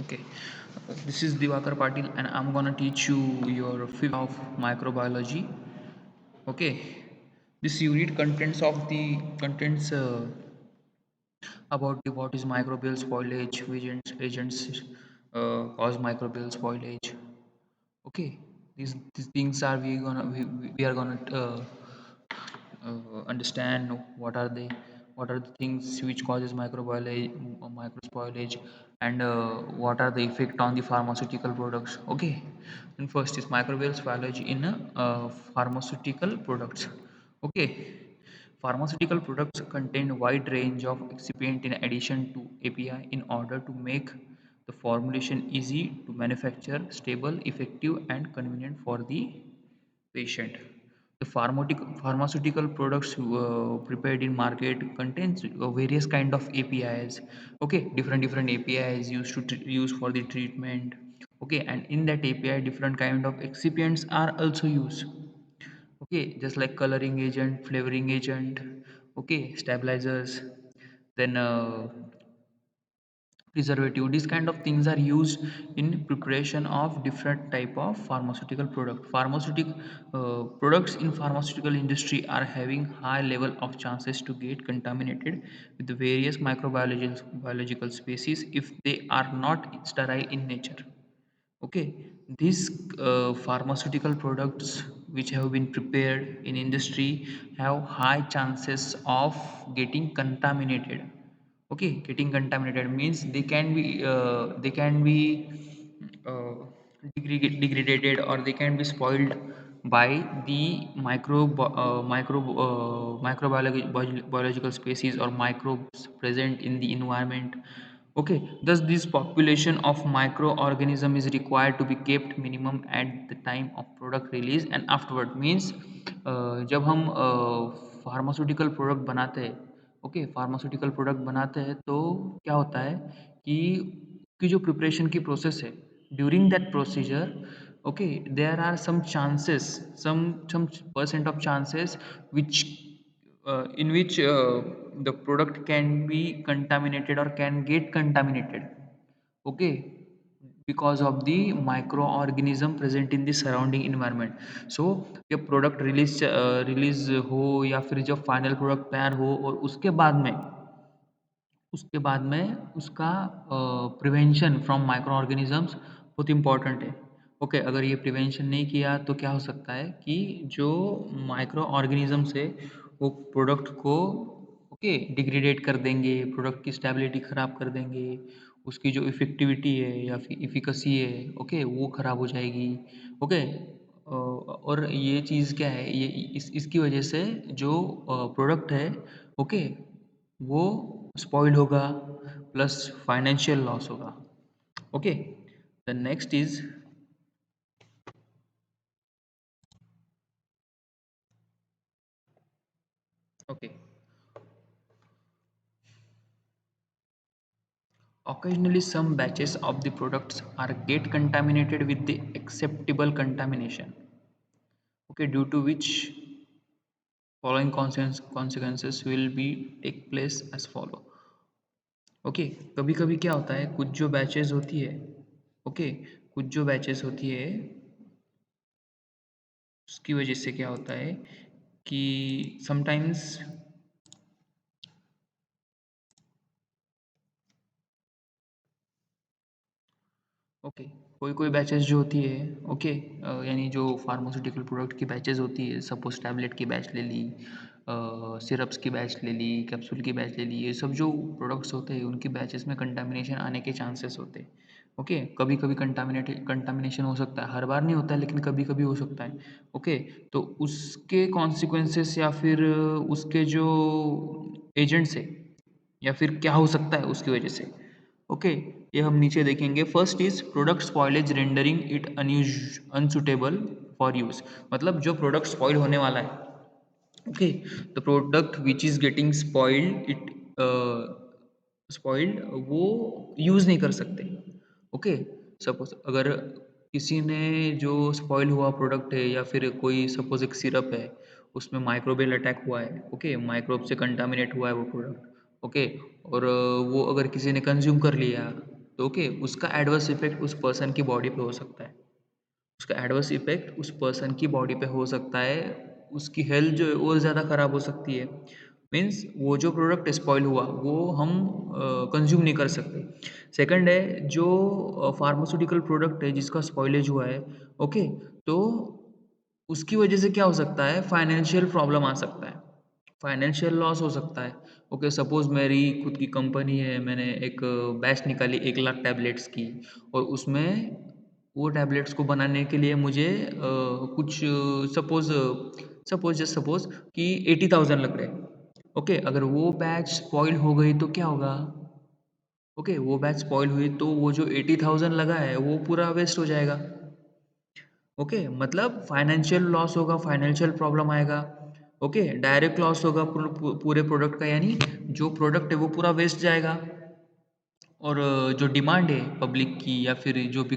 Okay, this is Divakar Patil, and I'm gonna teach you your fifth of microbiology. Okay, this unit contents about what is microbial spoilage, which agents cause microbial spoilage. Okay, these things are we are gonna understand what are the things which causes microspoilage, and what are the effect on the pharmaceutical products. Okay, and first is microbial spoilage in pharmaceutical products. Okay, pharmaceutical products contain a wide range of excipient in addition to API in order to make the formulation easy to manufacture, stable, effective, and convenient for the patient. The pharmaceutical products prepared in market contains various kind of APIs. Okay, different APIs used to use for the treatment. Okay, and in that API, different kind of excipients are also used. Okay, just like coloring agent, flavoring agent. Okay, stabilizers. Then preservative, these kind of things are used in preparation of different type of pharmaceutical products in pharmaceutical industry are having high level of chances to get contaminated with the various microbiological biological species if they are not sterile in nature. Okay, these pharmaceutical products which have been prepared in industry have high chances of getting contaminated. Okay, getting contaminated means they can be uh, degraded, or they can be spoiled by the microbiological species or microbes present in the environment. Okay, thus this population of microorganism is required to be kept minimum at the time of product release and afterward. Means जब हम pharmaceutical product बनाते हैं, okay, pharmaceutical product बनाते हैं तो क्या होता है कि की जो प्रिपरेशन की प्रोसेस है, during that procedure, okay, there are some chances, some percent of chances which in which the product can be contaminated or can get contaminated. Okay, because of the microorganism present in the surrounding environment. So जब product release हो या फिर जब final product तैयार हो और उसके बाद में उसका प्रिवेंशन फ्रॉम माइक्रो ऑर्गेनिजम्स बहुत इम्पॉर्टेंट है। ओके, अगर ये प्रिवेंशन नहीं किया तो क्या हो सकता है कि जो माइक्रो ऑर्गेनिजम्स है वो प्रोडक्ट को, ओके, डिग्रेडेट कर देंगे, प्रोडक्ट की स्टेबिलिटी ख़राब कर देंगे, उसकी जो इफ़ेक्टिविटी है या फिर एफिकेसी है, ओके, वो ख़राब हो जाएगी। ओके, और ये चीज़ क्या है, ये इसकी वजह से जो प्रोडक्ट है, ओके, वो स्पॉइल होगा प्लस फाइनेंशियल लॉस होगा। Okay, the next is, okay, occasionally some batches of the products are get contaminated with the acceptable contamination. Okay, due to which following consequences will be take place as follow. Okay, कभी कभी क्या होता है, कुछ जो batches होती है, okay, कुछ जो बैचेस होती है उसकी वजह से क्या होता है कि समटाइम्स, ओके, कोई बैचेस जो होती है, ओके, यानी जो फार्मास्यूटिकल प्रोडक्ट की बैचेस होती है, सपोज टैबलेट की बैच ले ली, सिरप्स की बैच ले ली, कैप्सूल की बैच ले ली, ये सब जो प्रोडक्ट्स होते हैं उनकी बैचेस में कंटामिनेशन आने के चांसेस होते हैं। ओके, कभी कभी कंटामिनेशन हो सकता है, हर बार नहीं होता है लेकिन कभी कभी हो सकता है। ओके, तो उसके कॉन्सिक्वेंसेस या फिर उसके जो एजेंट्स है या फिर क्या हो सकता है उसकी वजह से। ओके, ये हम नीचे देखेंगे। First is product spoilage rendering it unsuitable for use. मतलब जो प्रोडक्ट स्पॉइल होने वाला है, okay, the product which is getting spoiled it spoiled, वो यूज नहीं कर सकते। ओके, सपोज अगर किसी ने जो स्पॉइल हुआ प्रोडक्ट है या फिर कोई सपोज एक सिरप है, उसमें माइक्रोबियल अटैक हुआ है, ओके, माइक्रोब से कंटामिनेट हुआ है वो प्रोडक्ट। ओके, और वो अगर किसी ने कंज्यूम कर लिया, तो ओके उसका एडवर्स इफेक्ट उस पर्सन की बॉडी पे हो सकता है। उसका एडवर्स इफेक्ट उस पर्सन की बॉडी पे हो सकता है, उसकी हेल्थ जो है और ज़्यादा ख़राब हो सकती है। मीन्स वो जो प्रोडक्ट स्पॉइल हुआ वो हम कंज्यूम नहीं कर सकते। सेकंड है जो फार्मास्यूटिकल प्रोडक्ट है जिसका स्पॉइलेज हुआ है, ओके, तो उसकी वजह से क्या हो सकता है, फाइनेंशियल प्रॉब्लम आ सकता है, फाइनेंशियल लॉस हो सकता है। ओके सपोज़ मेरी खुद की कंपनी है, मैंने एक बैच निकाली 1 लाख टैबलेट्स की, और उसमें वो टैबलेट्स को बनाने के लिए मुझे कुछ सपोज़ सपोज़ जस्ट सपोज़ कि 80,000 लग रहे हैं। ओके अगर वो बैच स्पॉइल हो गई तो क्या होगा? ओके वो बैच स्पॉइल हुई तो वो जो 80,000 लगा है वो पूरा वेस्ट हो जाएगा। ओके मतलब फाइनेंशियल लॉस होगा, फाइनेंशियल प्रॉब्लम आएगा। ओके डायरेक्ट लॉस होगा पूरे प्रोडक्ट का, यानी जो प्रोडक्ट है वो पूरा वेस्ट जाएगा। और जो डिमांड है पब्लिक की या फिर जो भी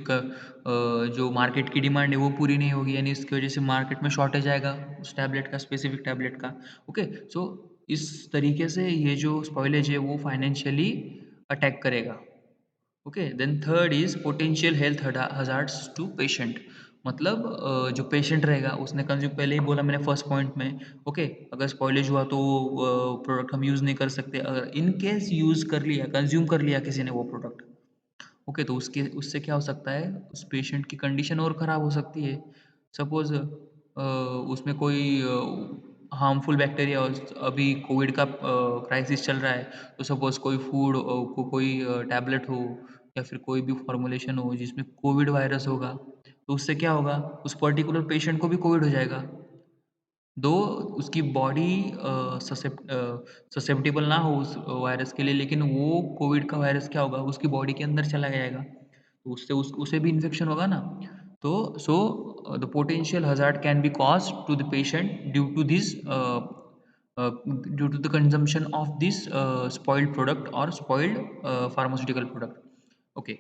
जो मार्केट की डिमांड है वो पूरी नहीं होगी, यानी इसकी वजह से मार्केट में शॉर्टेज आएगा उस टैबलेट का, स्पेसिफिक टैबलेट का। ओके सो इस तरीके से ये जो स्पॉइलेज है वो फाइनेंशियली अटैक करेगा। Okay then third is potential health hazards to patient. मतलब जो पेशेंट रहेगा उसने कंज्यूम, पहले ही बोला मैंने फर्स्ट पॉइंट में। ओके अगर स्पॉइलेज हुआ तो प्रोडक्ट हम यूज़ नहीं कर सकते, अगर इन केस यूज़ कर लिया, कंज्यूम कर लिया किसी ने वो प्रोडक्ट, ओके तो उसके उससे क्या हो सकता है, उस पेशेंट की कंडीशन और ख़राब हो सकती है। सपोज़ उसमें कोई हार्मफुल बैक्टीरिया, अभी कोविड का क्राइसिस चल रहा है, तो सपोज़ कोई फूड कोई टैबलेट हो या फिर कोई भी फॉर्मुलेशन हो जिसमें कोविड वायरस होगा, तो उससे क्या होगा, उस पर्टिकुलर पेशेंट को भी कोविड हो जाएगा। दो उसकी बॉडी ससेप्टेबल ना हो उस वायरस के लिए, लेकिन वो कोविड का वायरस क्या होगा, उसकी बॉडी के अंदर चला जाएगा, तो उससे उसे भी इन्फेक्शन होगा ना। तो so the potential hazard can be cause to the patient due to the consumption of this spoiled product और spoiled pharmaceutical product. Okay.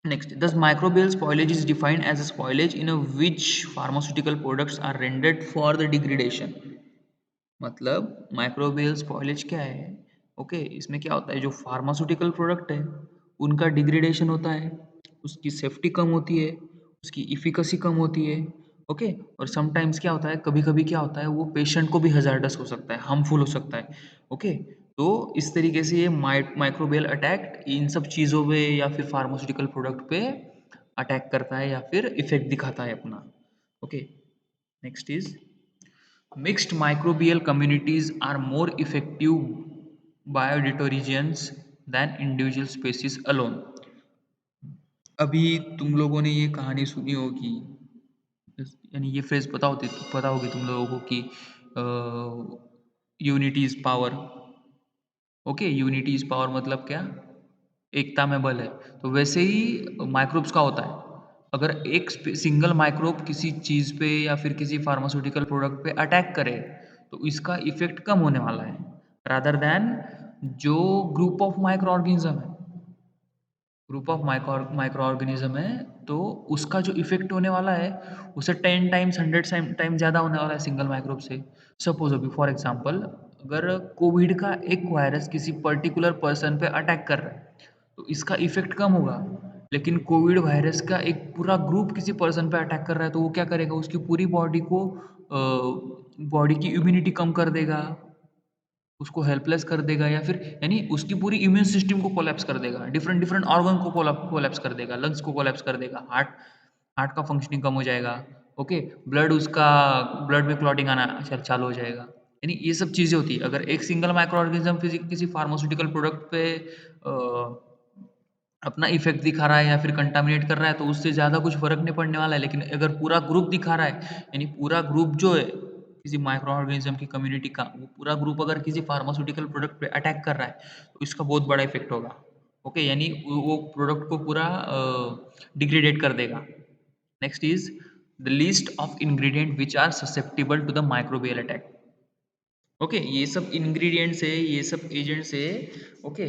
Next, thus microbial spoilage is defined as a spoilage in a which pharmaceutical products are rendered for the degradation. मतलब microbial spoilage क्या है? Okay इसमें क्या होता है, जो pharmaceutical product है उनका डिग्रेडेशन होता है, उसकी सेफ्टी कम होती है, उसकी इफिकेसी कम होती है। ओके और समटाइम्स क्या होता है, कभी कभी क्या होता है, वो पेशेंट को भी हजार्डस हो सकता है, हार्मफुल हो सकता है। ओके तो इस तरीके से ये माइक्रोबियल अटैक इन सब चीज़ों पे या फिर फार्मास्यूटिकल प्रोडक्ट पे अटैक करता है या फिर इफेक्ट दिखाता है अपना। Okay next is mixed microbial communities are more effective biodetergents than individual species alone. अभी तुम लोगों ने ये कहानी सुनी होगी, यानी ये फ्रेज पता होगी तुम लोगों को कि unity is power. Okay unity is power मतलब क्या, एकता में बल है। तो वैसे ही माइक्रोब्स का होता है, अगर एक सिंगल माइक्रोब किसी चीज़ पे या फिर किसी फार्मास्यूटिकल प्रोडक्ट पे अटैक करे तो इसका इफेक्ट कम होने वाला है, रादर देन जो ग्रुप ऑफ माइक्रो ऑर्गेनिज्म है, ग्रुप ऑफ माइक्रो ऑर्गेनिज्म है, तो उसका जो इफेक्ट होने वाला है उसे 10 टाइम्स 100 टाइम ज़्यादा होने वाला है सिंगल माइक्रोब से। सपोज अभी फॉर एग्जांपल अगर कोविड का एक वायरस किसी पर्टिकुलर पर्सन पे अटैक कर रहा है तो इसका इफेक्ट कम होगा, लेकिन कोविड वायरस का एक पूरा ग्रुप किसी पर्सन पे अटैक कर रहा है तो वो क्या करेगा, उसकी पूरी बॉडी को बॉडी की इम्यूनिटी कम कर देगा, उसको हेल्पलेस कर देगा, या फिर यानी उसकी पूरी इम्यून सिस्टम को कोलैप्स कर देगा, डिफरेंट डिफरेंट ऑर्गन को कोलैप्स कर देगा, लंग्स को कोलैप्स कर देगा, हार्ट हार्ट का फंक्शनिंग कम हो जाएगा। ओके ब्लड उसका ब्लड में क्लॉटिंग आना चालू हो जाएगा। यानी ये सब चीज़ें होती है अगर एक सिंगल माइक्रो ऑर्गेनिज्म किसी फार्मास्यूटिकल प्रोडक्ट पे अपना इफेक्ट दिखा रहा है या फिर कंटामिनेट कर रहा है तो उससे ज़्यादा कुछ फ़र्क नहीं पड़ने वाला है। लेकिन अगर पूरा ग्रुप दिखा रहा है, यानी पूरा ग्रुप जो है किसी माइक्रो ऑर्गेनिज्म की कम्युनिटी का, वो पूरा ग्रुप अगर किसी फार्मास्यूटिकल प्रोडक्ट पे अटैक कर रहा है तो इसका बहुत बड़ा इफेक्ट होगा। ओके यानी वो प्रोडक्ट को पूरा डिग्रेडेट कर देगा। Next is the list of ingredient which are susceptible to the microbial attack. Okay ये सब इंग्रेडिएंट्स है, ये सब एजेंट्स है, ओके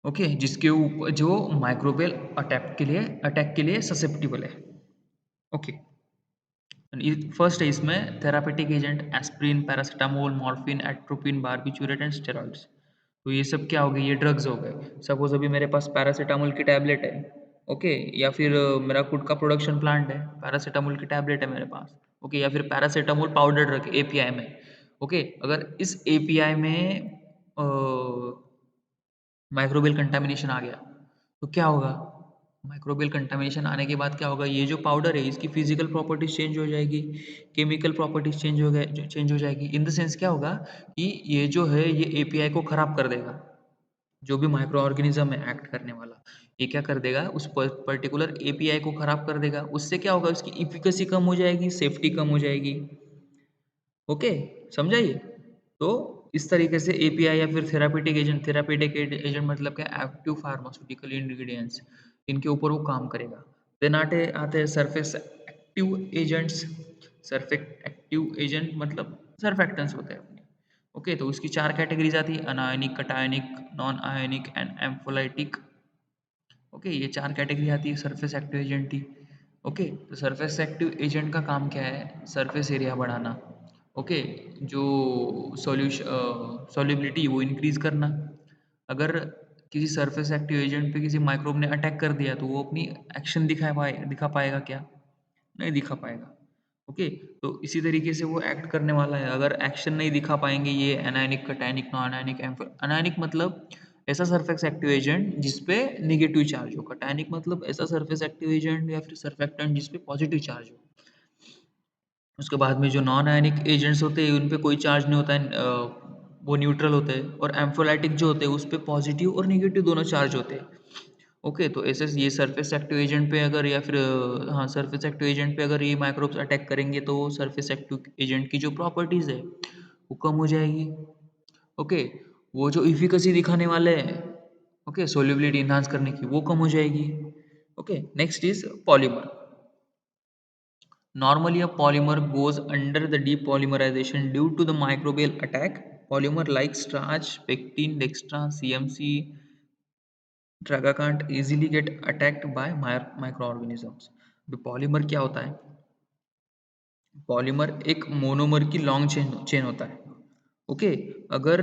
ओके जिसके ऊपर जो माइक्रोबियल अटैक के लिए ससेप्टिबल है। ओके फर्स्ट है इसमें therapeutic agent aspirin, paracetamol, morphine, atropine, barbiturate and steroids. तो ये सब क्या हो गए, ये ड्रग्स हो गए। सपोज अभी मेरे पास पैरासीटामोल की टैबलेट है, ओके, या फिर मेरा खुद का प्रोडक्शन प्लांट है, पैरासीटामोल की टैबलेट है मेरे पास, ओके, या फिर पैरासीटामोल पाउडर रखे एपीआई में, ओके। अगर इस एपीआई में माइक्रोबियल कंटामिनेशन आ गया तो क्या होगा? माइक्रोबियल कंटामिनेशन आने के बाद क्या होगा, ये जो पाउडर है इसकी फिजिकल प्रॉपर्टीज चेंज हो जाएगी, केमिकल प्रॉपर्टीज चेंज हो जाएगी। इन द सेंस क्या होगा कि ये जो है ये एपीआई को खराब कर देगा। जो भी माइक्रो ऑर्गेनिज्म है एक्ट करने वाला, ये क्या कर देगा, उस पर्टिकुलर एपीआई को खराब कर देगा। उससे क्या होगा, उसकी इफिकेसी कम हो जाएगी, सेफ्टी कम हो जाएगी। ओके, समझा ये? तो इस तरीके से एपीआई या फिर थेरापेटिक एजेंट मतलब क्या, एक्टिव फार्मास्यूटिकल इंग्रेडिएंट्स, इनके ऊपर वो काम करेगा। देन आते आते हैं surface active agents. Surface active agent मतलब सरफेक्टेंट्स होते हैं अपने। ओके, तो उसकी चार कैटेगरीज आती है, anionic, cationic, non ionic and ampholytic. Okay, ये चार कैटेगरी आती है सरफेस एक्टिव एजेंट की। ओके, तो सरफेस एक्टिव एजेंट का काम क्या है, सरफेस एरिया बढ़ाना। ओके, जो सॉल्युबिलिटी वो इंक्रीज करना। अगर किसी सरफेस एक्टिव एजेंट पे किसी माइक्रोब ने अटैक कर दिया तो वो अपनी एक्शन दिखा पाएगा क्या? नहीं दिखा पाएगा। ओके, तो इसी तरीके से वो एक्ट करने वाला है। अगर एक्शन नहीं दिखा पाएंगे ये एनायनिक, कटायनिक, नॉन आयनिक, अनायनिक मतलब ऐसा सरफेस एक्टिव एजेंट जिसपे नेगेटिव चार्ज हो। कटायनिक मतलब ऐसा सरफेस एक्टिव एजेंट या फिर सरफेक्टेंट जिसपे पॉजिटिव चार्ज हो। उसके बाद में जो नॉन आयनिक एजेंट्स होते हैं उन पे कोई चार्ज नहीं होता है, वो न्यूट्रल होते हैं। और एम्फोलाइटिक जो होते हैं उस पे पॉजिटिव और नेगेटिव दोनों चार्ज होते हैं। ओके, तो ऐसे ये सरफेस एक्टिव एजेंट पे अगर या फिर हाँ, सरफेस एक्टिव एजेंट पे अगर ये माइक्रोब्स अटैक करेंगे तो सरफेस एक्टिव एजेंट की जो प्रॉपर्टीज है वो कम हो जाएगी। ओके, वो जो इफिकेसी दिखाने वाले हैं, ओके, सोल्युबिलिटी इनहांस करने की, वो कम हो जाएगी। Okay, next is polymer. Normally, a polymer goes under the depolymerization due to the microbial attack. Polymer like starch, pectin, dextran, CMC, draga can't easily get attacked by microorganisms. तो polymer क्या होता है? Polymer एक monomer की long chain होता है। Okay, अगर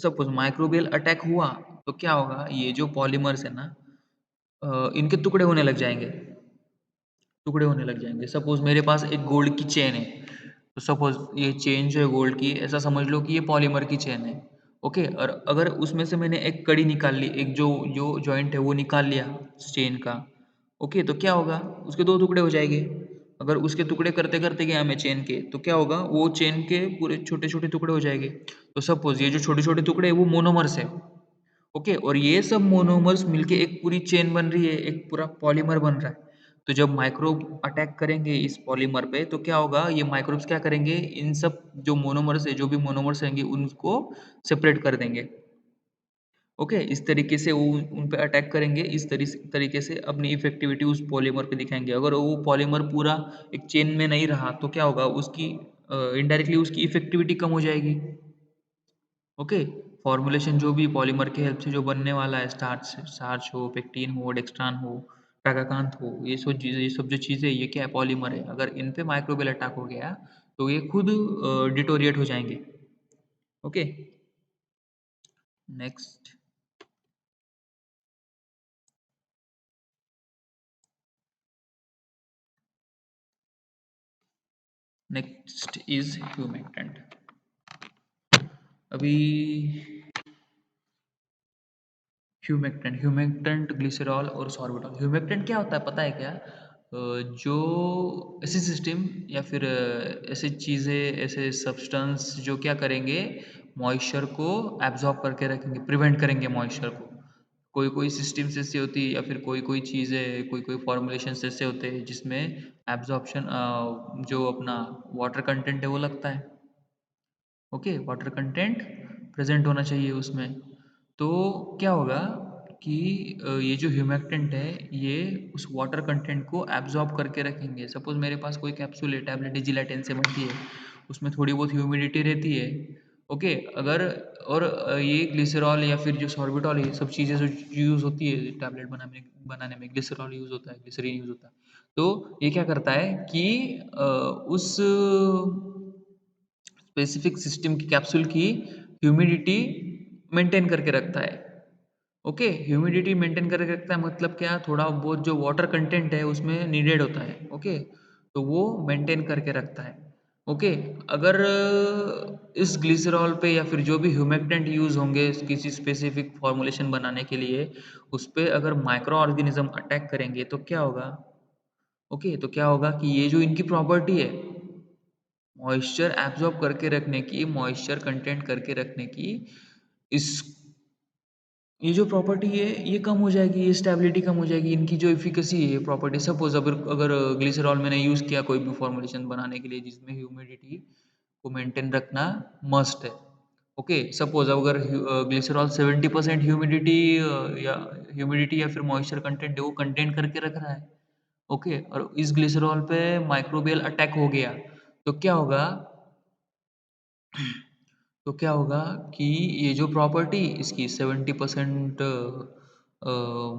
suppose microbial attack हुआ तो क्या होगा, ये जो पॉलीमर्स है ना, इनके टुकड़े होने लग जाएंगे। सपोज मेरे पास एक गोल्ड की चेन है, तो सपोज ये चेन जो है गोल्ड की, ऐसा समझ लो कि ये पॉलीमर की चेन है। ओके, और अगर उसमें से मैंने एक कड़ी निकाल ली, एक जो जो जॉइंट है वो निकाल लिया चेन का, ओके, तो क्या होगा, उसके दो टुकड़े हो जाएंगे। अगर उसके टुकड़े करते करते गया मैं चेन के, तो क्या होगा, वो चेन के पूरे छोटे छोटे टुकड़े हो जाएंगे। तो सपोज ये जो छोटे छोटे टुकड़े है वो मोनोमर्स है। ओके, और ये सब मोनोमर्स मिलके एक पूरी चेन बन रही है, एक पूरा पॉलीमर बन रहा है। तो जब माइक्रोब अटैक करेंगे इस पॉलीमर पे तो क्या होगा, ये माइक्रोब्स क्या करेंगे, इन सब जो मोनोमर्स है, जो भी मोनोमर्स रहेंगे उनको सेपरेट कर देंगे। ओके, इस तरीके से वो उन पे अटैक करेंगे, इस तरीके से अपनी इफेक्टिविटी उस पॉलीमर पे दिखाएंगे। अगर वो पॉलीमर पूरा एक चेन में नहीं रहा तो क्या होगा, उसकी इनडायरेक्टली उसकी इफेक्टिविटी कम हो जाएगी। ओके, फॉर्मूलेशन जो भी पॉलीमर की हेल्प से जो बनने वाला है, स्टार्च स्टार्च हो, पेक्टिन हो, डेक्स्ट्रान हो, टाकाकांत हो, ये सब जो चीज़ें, ये क्या है, पॉलीमर है। अगर इन पे माइक्रोबियल अटैक हो गया तो ये खुद डिटोरिएट हो जाएंगे। Okay, next next is humectant. अभी ह्यूमेक्टेंट ग्लिसरॉल और सॉर्बिटॉल। ह्यूमेक्टेंट क्या होता है पता है क्या? जो ऐसे सिस्टम या फिर ऐसे चीज़ें, ऐसे सब्सटेंस जो क्या करेंगे, मॉइस्चर को एब्जॉर्ब करके रखेंगे, प्रिवेंट करेंगे मॉइस्चर को। कोई कोई सिस्टम्स ऐसे होती है या फिर कोई कोई चीज़ें, कोई कोई फॉर्मुलेशंस ऐसे होते हैं जिसमें एब्जॉर्प्शन, जो अपना वाटर कंटेंट है वो लगता है। ओके, वाटर कंटेंट प्रेजेंट होना चाहिए उसमें। तो क्या होगा कि ये जो ह्यूमेक्टेंट है ये उस वाटर कंटेंट को एब्जॉर्ब करके रखेंगे। सपोज मेरे पास कोई कैप्सूल है, टैबलेट है, जिलेटिन से बनती है, उसमें थोड़ी बहुत ह्यूमिडिटी रहती है। ओके, अगर और ये ग्लिसरॉल या फिर जो सॉर्बिटॉल है, ये सब चीज़ें जो यूज़ होती है टैबलेट बनाने में ग्लिसरॉल यूज़ होता है, ग्लिसरीन यूज़ होता है। तो ये क्या करता है कि उस स्पेसिफिक सिस्टम की कैप्सूल की ह्यूमिडिटी मेंटेन करके रखता है। ओके, ह्यूमिडिटी मेंटेन करके रखता है मतलब क्या, थोड़ा बहुत जो वाटर कंटेंट है उसमें नीडेड होता है। ओके, तो वो मेंटेन करके रखता है। ओके, अगर इस ग्लिसरॉल पे या फिर जो भी ह्यूमेक्टेंट यूज होंगे किसी स्पेसिफिक फॉर्मुलेशन बनाने के लिए, उस पे अगर माइक्रो ऑर्गेनिज्म अटैक करेंगे तो क्या होगा। ओके, तो क्या होगा कि ये जो इनकी प्रॉपर्टी है मॉइस्चर एब्जॉर्ब करके रखने की, मॉइस्चर कंटेंट करके रखने की, इस ये जो प्रॉपर्टी है ये कम हो जाएगी, ये स्टेबिलिटी कम हो जाएगी, इनकी जो एफिकेसी है प्रॉपर्टी। सपोज अगर अगर ग्लिसरॉल मैंने यूज़ किया कोई भी फॉर्मुलेशन बनाने के लिए जिसमें ह्यूमिडिटी को मेंटेन रखना मस्ट है। ओके, सपोज अगर ग्लिसरॉल 70% ह्यूमिडिटी या फिर मॉइस्चर कंटेंट है वो कंटेन करके रख रहा है। ओके, और इस ग्लिसरॉल पे माइक्रोबियल अटैक हो गया तो क्या होगा, तो क्या होगा कि ये जो प्रॉपर्टी इसकी 70%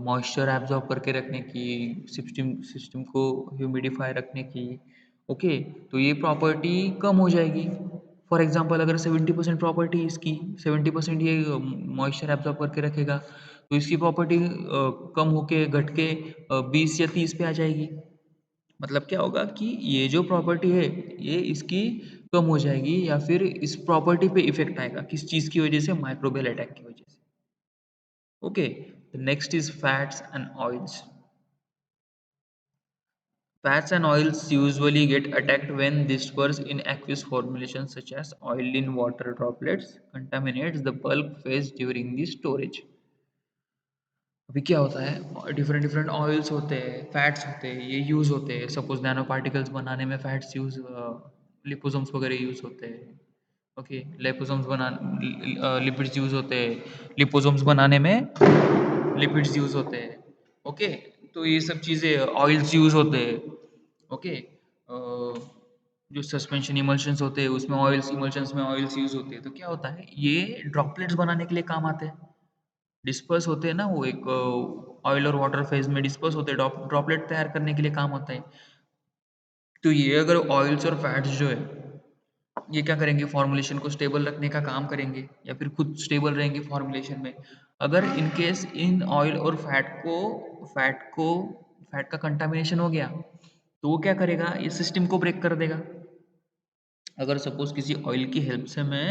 मॉइस्चर एब्जॉर्ब करके रखने की, सिस्टम सिस्टम को ह्यूमिडिफाई रखने की। ओके, तो ये प्रॉपर्टी कम हो जाएगी। फॉर एग्जांपल अगर 70% प्रॉपर्टी इसकी, 70% ये मॉइस्चर एब्जॉर्ब करके रखेगा तो इसकी प्रॉपर्टी कम होके घट के 20 या 30 पे आ जाएगी। मतलब क्या होगा कि ये जो प्रॉपर्टी है ये इसकी कम हो जाएगी या फिर इस प्रॉपर्टी पे इफेक्ट आएगा किस चीज की वजह से, माइक्रोबियल अटैक की वजह से। Okay, next is fats and oils. Fats and oils usually get attacked when dispersed in aqueous formulations such as oil in water droplets contaminates the bulk phase during the storage. अभी क्या होता है, different different oils होते हैं, fats होते हैं, ये use होते हैं। सपोज नैनो पार्टिकल्स बनाने में फैट्स यूज़, लिपोसोम्स वगैरह यूज़ होते हैं। ओके, लिपोसोम्स बना लिपिड्स यूज़ होते हैं, लिपोसोम्स बनाने में लिपिड्स यूज़ होते हैं। ओके, तो ये सब चीज़ें ऑयल्स यूज़ होते हैं। ओके, जो सस्पेंशन इमल्शंस होते हैं उसमें ऑयल्स, इमल्शंस में ऑयल्स यूज़ होते हैं। तो क्या होता है, ये ड्रॉपलेट्स बनाने के लिए काम आते हैं। डिस्पर्स होते हैं ना, वो एक ऑयल और वाटर फेज में डिस्पर्स होते हैं, ड्रॉपलेट तैयार करने के लिए काम होता है। तो ये अगर ऑयल्स और फैट्स जो है ये क्या करेंगे, फॉर्मुलेशन को स्टेबल रखने का काम करेंगे या फिर खुद स्टेबल रहेंगे फॉर्मुलेशन में। अगर इन केस इन ऑयल और फैट को फैट का कंटामिनेशन हो गया तो वो क्या करेगा, ये सिस्टम को ब्रेक कर देगा। अगर सपोज किसी ऑयल की हेल्प से मैं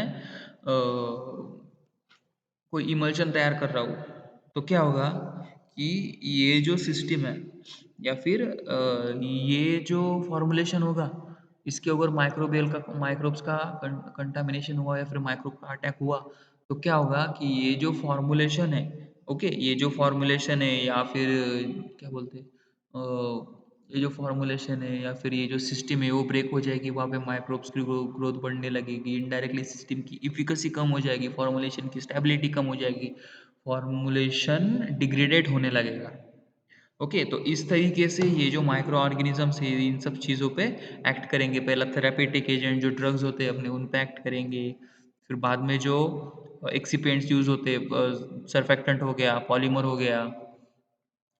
कोई इमल्शन तैयार कर रहा हूँ तो क्या होगा कि ये जो सिस्टम है या फिर ये जो फॉर्मुलेशन होगा इसके अगर माइक्रोबियल का माइक्रोब्स का कंटामिनेशन हुआ या फिर माइक्रोब का अटैक हुआ तो क्या होगा कि ये जो फॉर्मुलेशन है, ओके, ये जो फॉर्मुलेशन है या फिर क्या बोलते हैं, ये जो फॉर्मुलेशन है या फिर ये जो सिस्टम है वो ब्रेक हो जाएगी, वहाँ पे माइक्रोब्स की ग्रोथ बढ़ने लगेगी, इनडायरेक्टली सिस्टम की इफिकेसी कम हो जाएगी, फॉर्मुलेशन की स्टेबिलिटी कम हो जाएगी, फॉर्मुलेशन डिग्रेडेड होने लगेगा। ओके, तो इस तरीके से ये जो माइक्रो ऑर्गेनिजम्स है इन सब चीज़ों पे एक्ट करेंगे। पहला थेरापेटिक एजेंट जो ड्रग्स होते हैं अपने उन पे एक्ट करेंगे, फिर बाद में जो एक्सिपेंट्स यूज होते हैं, सरफेक्टेंट हो गया, पॉलीमर हो गया,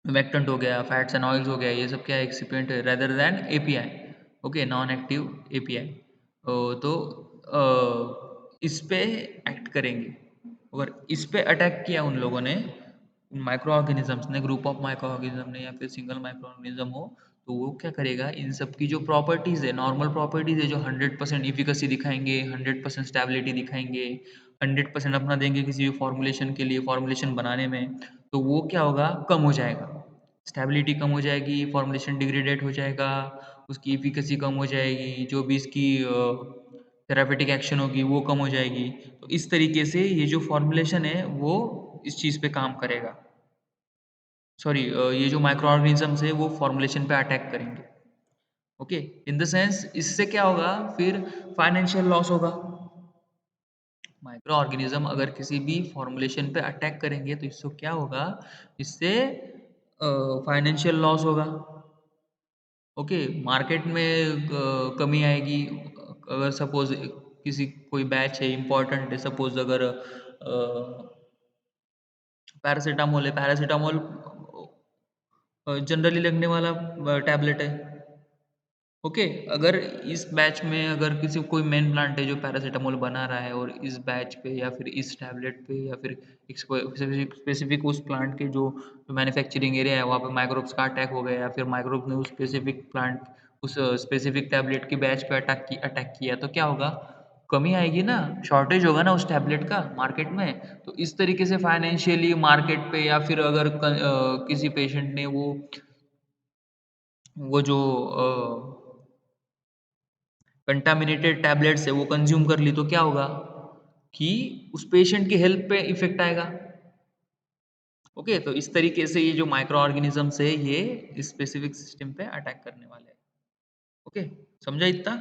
इमेक्टेंट हो गया, फैट्स एंड ऑयल्स हो गया, ये सब क्या है, एक्सिपिएंट है rather than API. Okay, non active API. तो इस पे एक्ट करेंगे। अगर इस पे अटैक किया उन लोगों ने, माइक्रो ऑर्गेनिजम्स ने, ग्रुप ऑफ माइक्रो ऑर्गेनिज्म ने या फिर सिंगल माइक्रो ऑर्गेनिज्म हो, तो वो क्या करेगा, इन सब की जो प्रॉपर्टीज है, नॉर्मल प्रॉपर्टीज है जो 100% इफिकेसी दिखाएंगे, 100% स्टेबिलिटी दिखाएंगे, 100% अपना देंगे किसी भी फॉर्मुलेशन के लिए, फॉर्मुलेशन बनाने में, तो वो क्या होगा, कम हो जाएगा। स्टेबिलिटी कम हो जाएगी, फॉर्मुलेशन डिग्रेडेड हो जाएगा, उसकी एफिकेसी कम हो जाएगी, जो भी इसकी थेरापेटिक एक्शन होगी वो कम हो जाएगी। तो इस तरीके से ये जो फॉर्मुलेशन है वो इस चीज़ पे काम करेगा। सॉरी, ये जो माइक्रो ऑर्गेनिजम्स है वो फॉर्मुलेशन पे अटैक करेंगे। ओके, इन द सेंस इससे क्या होगा, फिर फाइनेंशियल लॉस होगा। माइक्रो ऑर्गेनिज्म अगर किसी भी फॉर्मुलेशन पे अटैक करेंगे तो इससे क्या होगा, इससे फाइनेंशियल लॉस होगा। ओके, मार्केट में कमी आएगी। अगर सपोज किसी कोई बैच है इंपॉर्टेंट है, सपोज अगर पैरासीटामोल है, पैरासीटामोल जनरली लगने वाला टैबलेट है। ओके, अगर इस बैच में अगर किसी कोई मेन प्लांट है जो पैरासिटामोल बना रहा है और इस बैच पे या फिर इस टैबलेट पे या फिर एक स्पेसिफिक स्पेसिफिक उस प्लांट के जो मैन्युफैक्चरिंग एरिया है वहाँ पे माइक्रोब्स का अटैक हो गया या फिर माइक्रोब ने उस स्पेसिफिक प्लांट उस स्पेसिफिक टैबलेट के बैच पे अटैक किया तो क्या होगा? कमी आएगी ना, शॉर्टेज होगा ना उस टैबलेट का मार्केट में। तो इस तरीके से फाइनेंशियली मार्केट पे या फिर अगर किसी पेशेंट ने वो जो कंटामिनेटेड टैबलेट्स है वो कंज्यूम कर ली तो क्या होगा कि उस पेशेंट की हेल्थ पे इफेक्ट आएगा। ओके, तो इस तरीके से ये जो माइक्रो ऑर्गेनिजम्स है ये स्पेसिफिक सिस्टम पे अटैक करने वाले हैं। ओके, समझा इतना?